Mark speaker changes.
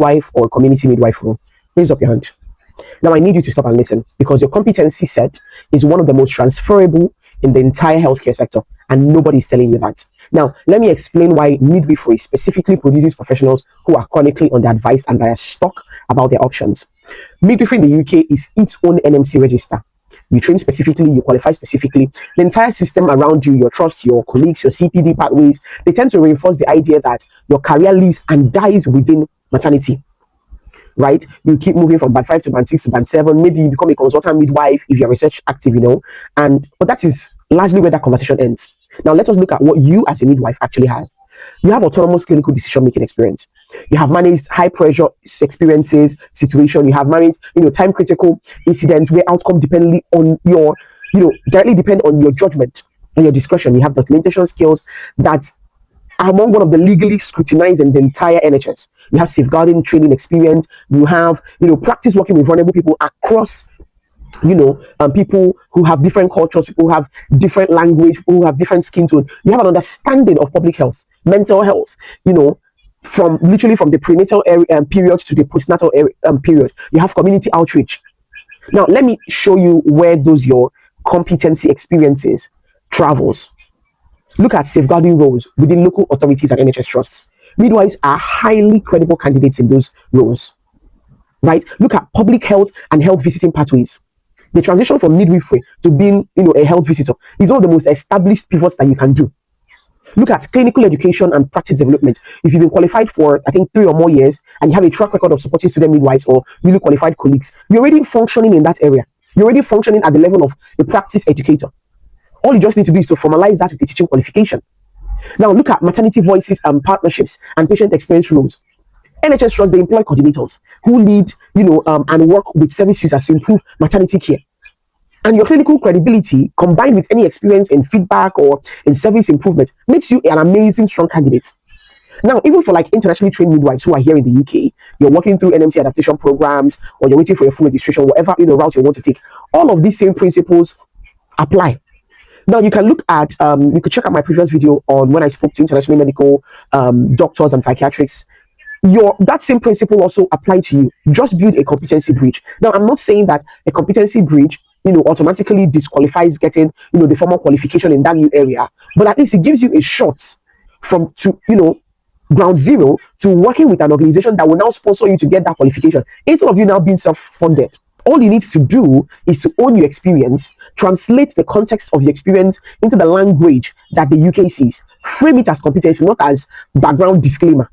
Speaker 1: midwife or community midwife role? Raise up your hand. Now, I need you to stop and listen, because your competency set is one of the most transferable in the entire healthcare sector, and nobody is telling you that. Now, let me explain why midwifery specifically produces professionals who are chronically underadvised and that are stuck about their options. Midwifery in the UK is its own NMC register. You train specifically, you qualify specifically. The entire system around you, your trust, your colleagues, your CPD pathways, they tend to reinforce the idea that your career lives and dies within maternity. Right? You keep moving from band 5 to band 6 to band 7. Maybe you become a consultant midwife if you're research active, but that is largely where that conversation ends. Now, let us look at what you as a midwife actually have. You have autonomous clinical decision-making experience. You have managed high-pressure experiences, situation. You have managed, time-critical incidents where outcome dependently on your, directly depend on your judgment and your discretion. You have documentation skills that are among one of the legally scrutinized in the entire NHS. You have safeguarding training experience. You have, practice working with vulnerable people across, people who have different cultures, people who have different language, people who have different skin tone. You have an understanding of public health, mental health, from the prenatal period to the postnatal period. You have community outreach. Now, let me show you where those your competency experiences travels. Look at safeguarding roles within local authorities and NHS trusts. Midwives are highly credible candidates in those roles, right? Look at public health and health visiting pathways. The transition from midwifery to being, a health visitor is one of the most established pivots that you can do. Look at clinical education and practice development. If you've been qualified for, I think, 3 or more years, and you have a track record of supporting student midwives or newly qualified colleagues, you're already functioning in that area. You're already functioning at the level of a practice educator. All you just need to do is to formalize that with a teaching qualification. Now, look at maternity voices and partnerships and patient experience roles. NHS trusts, they employ coordinators who lead, and work with service users to improve maternity care. And your clinical credibility, combined with any experience in feedback or in service improvement, makes you an amazing, strong candidate. Now, even for internationally trained midwives who are here in the UK, you're working through NMC adaptation programs, or you're waiting for your full registration, whatever route you want to take, all of these same principles apply. Now, you can look at, you could check out my previous video on when I spoke to international medical doctors and psychiatrists. That same principle also applies to you. Just build a competency bridge. Now, I'm not saying that a competency bridge, automatically disqualifies getting, the formal qualification in that new area, but at least it gives you a shot from ground zero to working with an organization that will now sponsor you to get that qualification, instead of you now being self-funded. All you need to do is to own your experience, translate the context of your experience into the language that the UK sees, frame it as competency, not as background disclaimer.